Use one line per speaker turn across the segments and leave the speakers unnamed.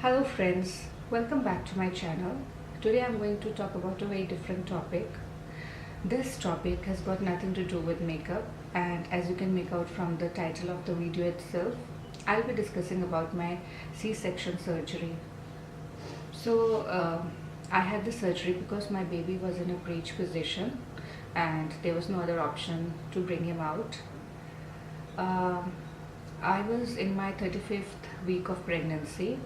Hello friends, welcome back to my channel. Today I'm going to talk about a very different topic. This topic has got nothing to do with makeup, and as you can make out from the title of the video itself, I'll be discussing about my C-section surgery. So I had the surgery because my baby was in a breech position and there was no other option to bring him out. Um, I was in my 35th week of pregnancy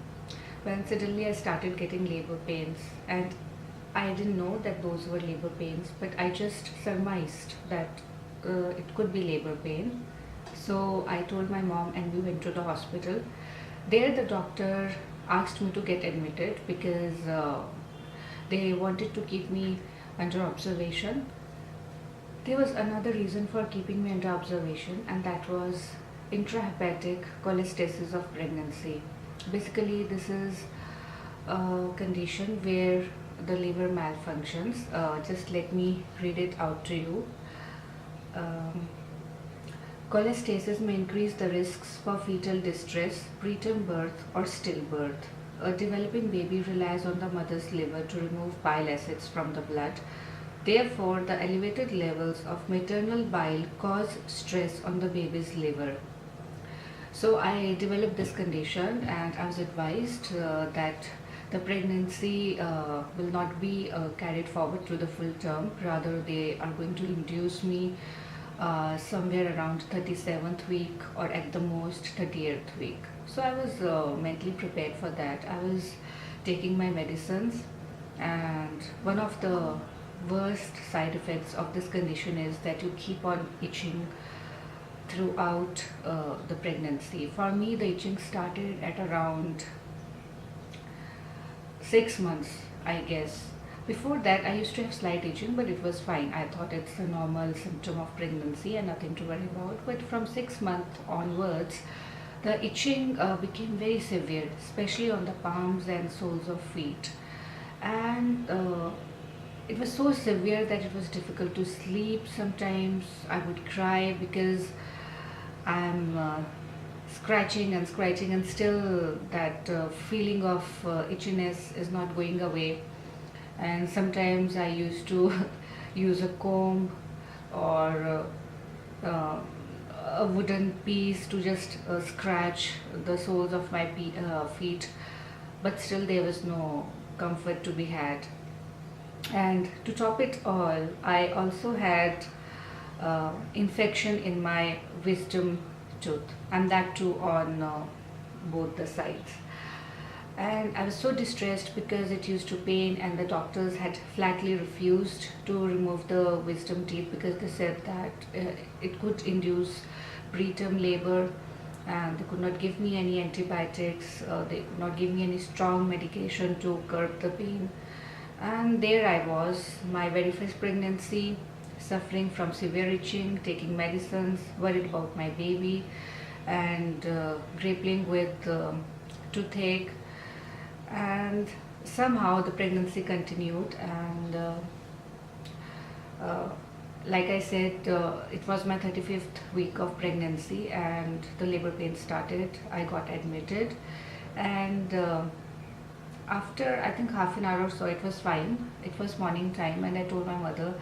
when suddenly I started getting labor pains, and I didn't know that those were labor pains, but I just surmised that it could be labor pain. So I told my mom and we went to the hospital. There the doctor asked me to get admitted because they wanted to keep me under observation. There was another reason for keeping me under observation, and that was intrahepatic cholestasis of pregnancy. Basically, this is a condition where the liver malfunctions. Just let me read it out to you. Um, Cholestasis may increase the risks for fetal distress, preterm birth, or stillbirth. A developing baby relies on the mother's liver to remove bile acids from the blood. Therefore, the elevated levels of maternal bile cause stress on the baby's liver. So I developed this condition, and I was advised that the pregnancy will not be carried forward to the full term. Rather, they are going to induce me somewhere around 37th week or at the most 30th week. So I was mentally prepared for that. I was taking my medicines, and one of the worst side effects of this condition is that you keep on itching throughout the pregnancy. For me, the itching started at around 6 months, I guess. Before that, I used to have slight itching, but it was fine. I thought it's a normal symptom of pregnancy and nothing to worry about. But from 6 months onwards, the itching became very severe, especially on the palms and soles of feet. And it was so severe that it was difficult to sleep. Sometimes I would cry because I'm scratching, and still that feeling of itchiness is not going away. And sometimes I used to use a comb or a wooden piece to just scratch the soles of my feet, but still there was no comfort to be had. And to top it all, I also had infection in my wisdom tooth, and that too on both the sides. And I was so distressed because it used to pain, and the doctors had flatly refused to remove the wisdom teeth because they said that it could induce preterm labor, and they could not give me any antibiotics, they could not give me any strong medication to curb the pain. And there I was, my very first pregnancy, suffering from severe itching, taking medicines, worried about my baby, and grappling with toothache. And somehow the pregnancy continued, and uh, like I said, it was my 35th week of pregnancy, and the labor pain started. I got admitted, and after I think half an hour or so, it was fine. It was morning time, and I told my mother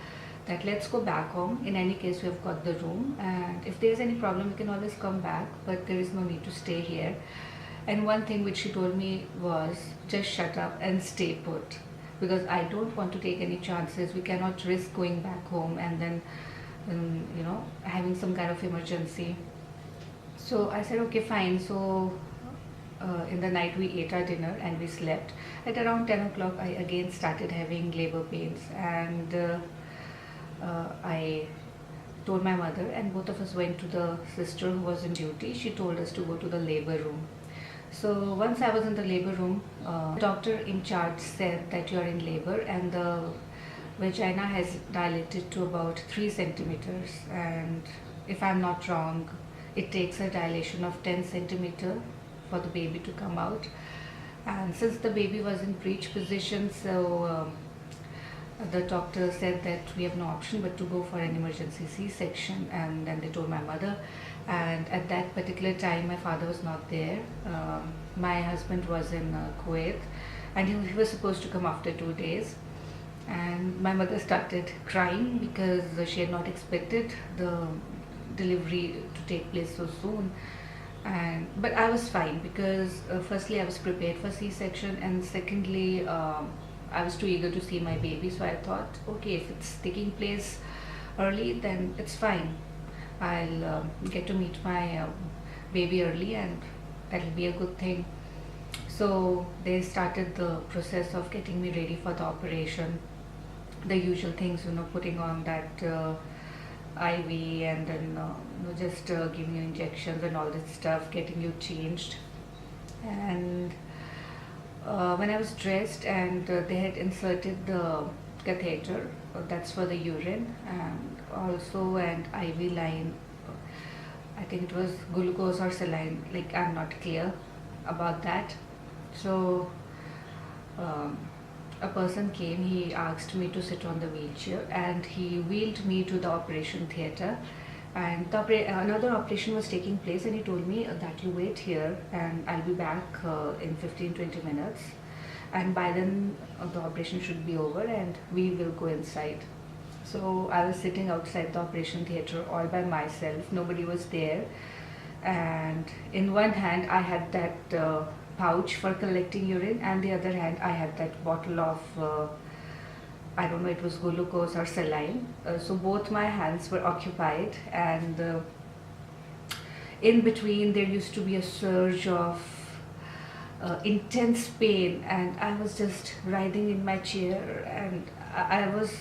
that let's go back home. In any case, we have got the room, and if there's any problem, we can always come back, but there is no need to stay here. And one thing which she told me was just shut up and stay put, because I don't want to take any chances. We cannot risk going back home and then having some kind of emergency. So I said okay, fine. So in the night we ate our dinner and we slept. At around 10 o'clock I again started having labor pains, and I told my mother, and both of us went to the sister who was on duty. She told us to go to the labor room. So once I was in the labor room, the doctor in charge said that you are in labor, and the vagina has dilated to about 3 centimeters, and if I'm not wrong, it takes a dilation of 10 centimeter for the baby to come out. And since the baby was in breech position, so The doctor said that we have no option but to go for an emergency C-section, and then they told my mother. And at that particular time, my father was not there. My husband was in Kuwait, and he was supposed to come after 2 days. And my mother started crying because she had not expected the delivery to take place so soon. And but I was fine because firstly I was prepared for C-section, and secondly I was too eager to see my baby. So I thought, okay, if it's taking place early, then it's fine. I'll get to meet my baby early, and that'll be a good thing. So they started the process of getting me ready for the operation. The usual things, putting on that IV, and then just giving you injections and all this stuff, getting you changed. And when I was dressed, and they had inserted the catheter, that's for the urine, and also an IV line. I think it was glucose or saline, like I'm not clear about that. So um, a person came, he asked me to sit on the wheelchair, and he wheeled me to the operation theatre. And another operation was taking place, and he told me that you wait here and I'll be back in 15-20 minutes, and by then the operation should be over and we will go inside. So I was sitting outside the operation theatre all by myself, nobody was there, and in one hand I had that pouch for collecting urine, and the other hand I had that bottle of I don't know, it was glucose or saline. So both my hands were occupied, and in between there used to be a surge of intense pain, and I was just writhing in my chair, and I was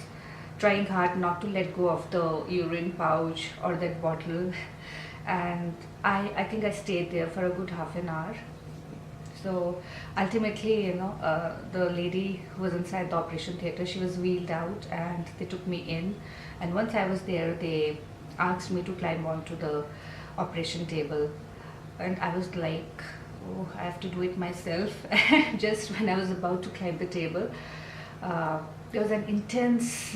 trying hard not to let go of the urine pouch or that bottle. And I think I stayed there for a good half an hour. So ultimately, the lady who was inside the operation theatre, she was wheeled out, and they took me in. And once I was there, they asked me to climb onto the operation table. And I was like, oh, I have to do it myself. Just when I was about to climb the table, there was an intense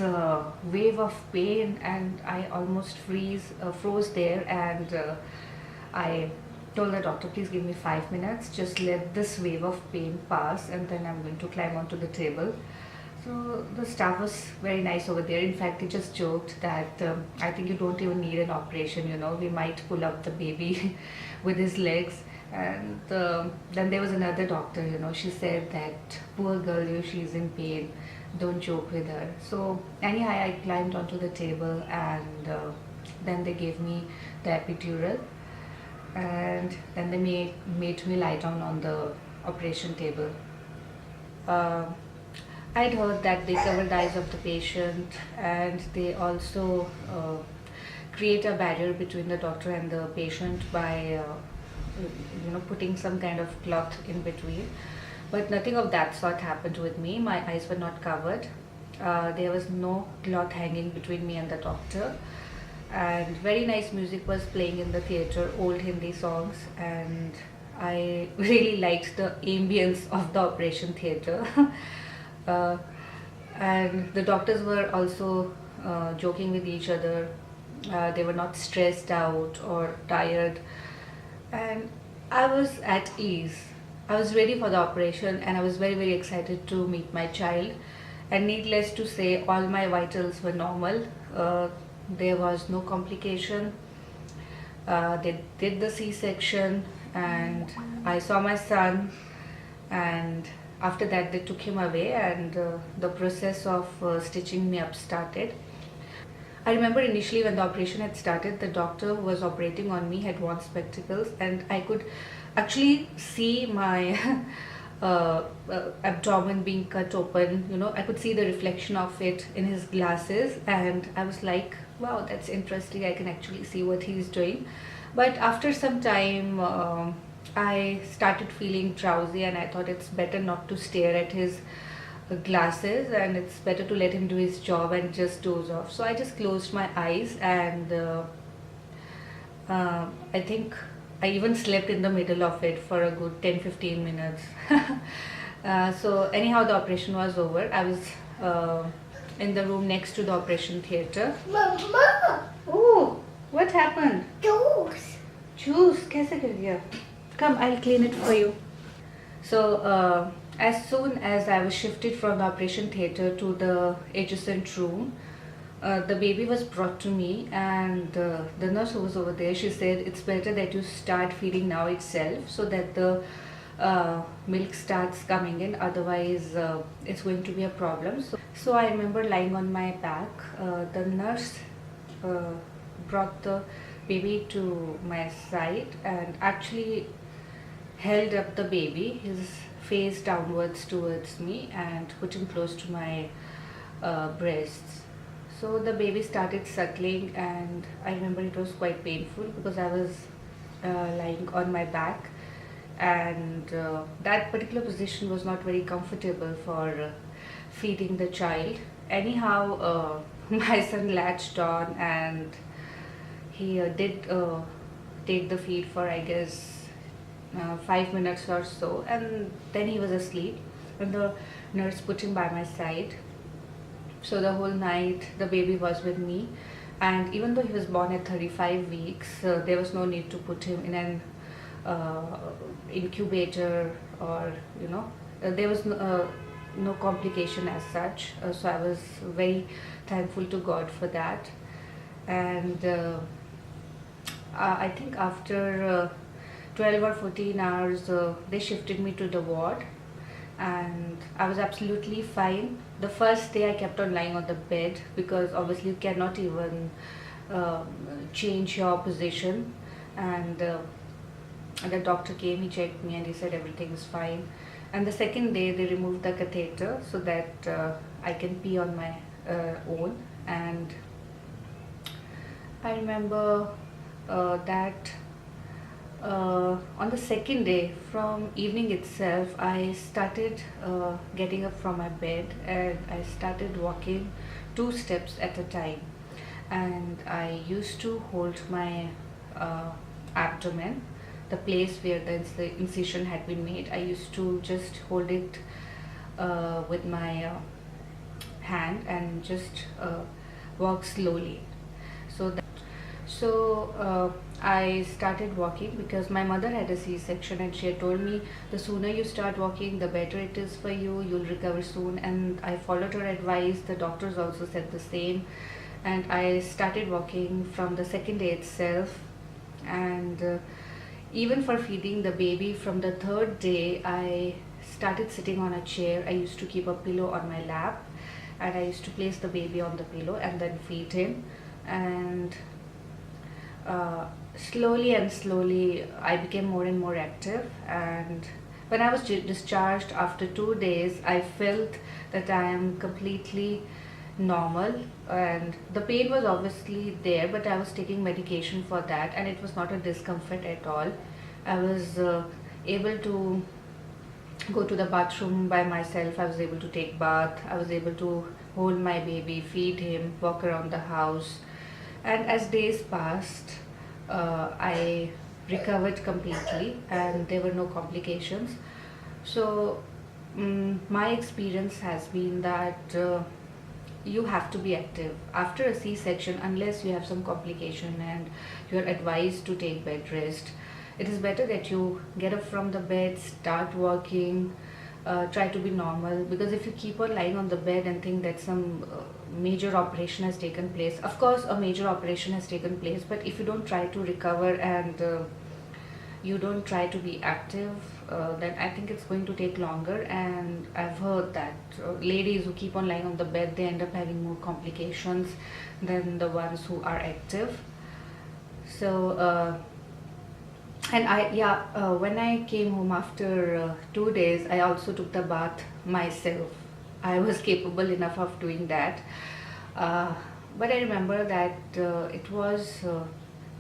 wave of pain, and I almost froze there. And I told the doctor, please give me 5 minutes, just let this wave of pain pass, and then I'm going to climb onto the table. So the staff was very nice over there. In fact, they just joked that I think you don't even need an operation, we might pull up the baby with his legs. And then there was another doctor, she said that poor girl, she's in pain, don't joke with her. So anyhow, I climbed onto the table, and then they gave me the epidural, and then they made me lie down on the operation table. Uh, I'd heard that they cover the eyes of the patient, and they also create a barrier between the doctor and the patient by putting some kind of cloth in between. But nothing of that sort happened with me. My eyes were not covered. There was no cloth hanging between me and the doctor. And very nice music was playing in the theatre, old Hindi songs, and I really liked the ambience of the operation theatre. uh, and the doctors were also joking with each other. They were not stressed out or tired, and I was at ease. I was ready for the operation, and I was very, very excited to meet my child. And needless to say, all my vitals were normal. There was no complication. They did the C-section, and I saw my son, and after that they took him away, and the process of stitching me up started. I remember initially when the operation had started, the doctor who was operating on me had worn spectacles, and I could actually see my abdomen being cut open. I could see the reflection of it in his glasses, and I was like, wow, that's interesting. I can actually see what he's doing. But after some time, I started feeling drowsy, and I thought it's better not to stare at his glasses, and it's better to let him do his job and just doze off. So I just closed my eyes, and I think I even slept in the middle of it for a good 10-15 minutes. So anyhow, the operation was over. I was in the room next to the operation theater.
Mama,
Oh, what happened?
juice.
Juice, कैसे गिर गया? Come, I'll clean it for you. So, as soon as I was shifted from the operation theater to the adjacent room, the baby was brought to me, and the nurse who was over there, she said it's better that you start feeding now itself so that the milk starts coming in, otherwise it's going to be a problem. So I remember lying on my back. The nurse uh, brought the baby to my side and actually held up the baby, his face downwards towards me, and put him close to my breasts. So the baby started suckling, and I remember it was quite painful because I was lying on my back, and that particular position was not very comfortable for feeding the child. Anyhow, my son latched on, and he did take the feed for, I guess, 5 minutes or so, and then he was asleep, and the nurse put him by my side. So the whole night the baby was with me, and even though he was born at 35 weeks, there was no need to put him in an incubator, or there was no complication as such. So I was very thankful to God for that. And I think after 12 or 14 hours, they shifted me to the ward, and I was absolutely fine. The first day I kept on lying on the bed because obviously you cannot even change your position. And the doctor came, he checked me, and he said everything is fine. And the second day they removed the catheter so that I can pee on my own. And I remember that on the second day, from evening itself, I started getting up from my bed, and I started walking 2 steps at a time. And I used to hold my abdomen, the place where the incision had been made. I used to just hold it with my hand and just walk slowly. So I started walking because my mother had a C-section, and she had told me the sooner you start walking, the better it is for you. You'll recover soon. And I followed her advice. The doctors also said the same. And I started walking from the second day itself. And even for feeding the baby, from the third day, I started sitting on a chair. I used to keep a pillow on my lap, and I used to place the baby on the pillow and then feed him. And slowly and slowly I became more and more active. And when I was discharged after 2 days, I felt that I am completely normal, and the pain was obviously there, but I was taking medication for that, and it was not a discomfort at all. I was able to go to the bathroom by myself. I was able to take bath. I was able to hold my baby, feed him, walk around the house. And as days passed, I recovered completely, and there were no complications. So my experience has been that you have to be active after a C-section, unless you have some complication and you are advised to take bed rest. It is better that you get up from the bed, start walking, try to be normal, because if you keep on lying on the bed and think that some major operation has taken place, of course a major operation has taken place, but if you don't try to recover and you don't try to be active, then I think it's going to take longer. And I've heard that ladies who keep on lying on the bed, they end up having more complications than the ones who are active. So when I came home after 2 days, I also took the bath myself. I was capable enough of doing that. But I remember that it was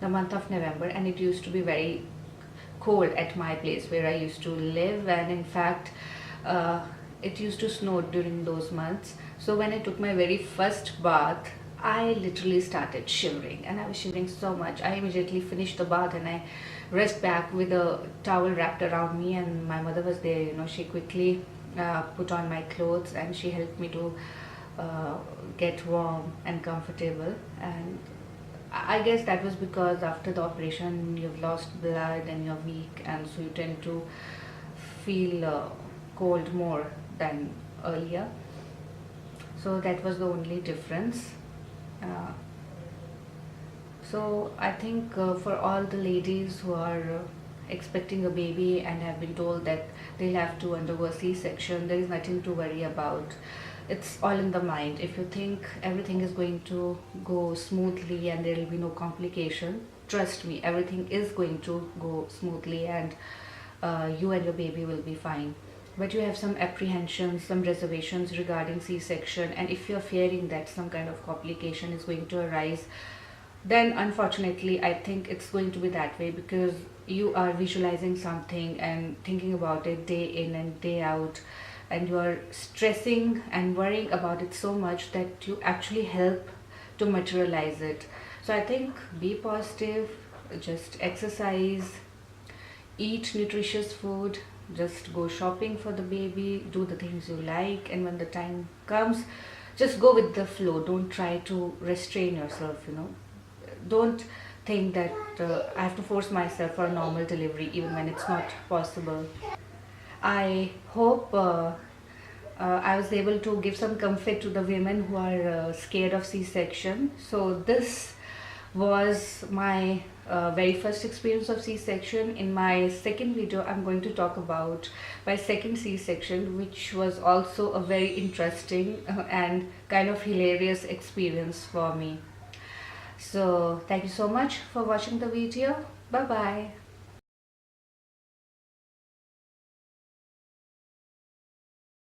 the month of November, and it used to be very cold at my place where I used to live, and in fact it used to snow during those months. So when I took my very first bath, I literally started shivering, and I was shivering so much. I immediately finished the bath and I rushed back with a towel wrapped around me, and my mother was there. She quickly put on my clothes, and she helped me to uh, get warm and comfortable. And I guess that was because after the operation you've lost blood and you're weak, and so you tend to feel cold more than earlier. So that was the only difference. Uh, so I think for all the ladies who are expecting a baby and have been told that they'll have to undergo a C-section, there is nothing to worry about. It's all in the mind. If you think everything is going to go smoothly and there will be no complication, trust me, everything is going to go smoothly, and you and your baby will be fine. But you have some apprehensions, some reservations regarding C-section, and if you're fearing that some kind of complication is going to arise, then unfortunately I think it's going to be that way, because you are visualizing something and thinking about it day in and day out, and you are stressing and worrying about it so much that you actually help to materialize it. So I think be positive, just exercise, eat nutritious food, just go shopping for the baby, do the things you like, and when the time comes, just go with the flow. Don't try to restrain yourself, don't think that I have to force myself for a normal delivery even when it's not possible. I hope I was able to give some comfort to the women who are scared of C-section. So this was my very first experience of C-section. In my second video, I'm going to talk about my second C-section, which was also a very interesting and kind of hilarious experience for me. So thank you so much for watching the video. Bye bye.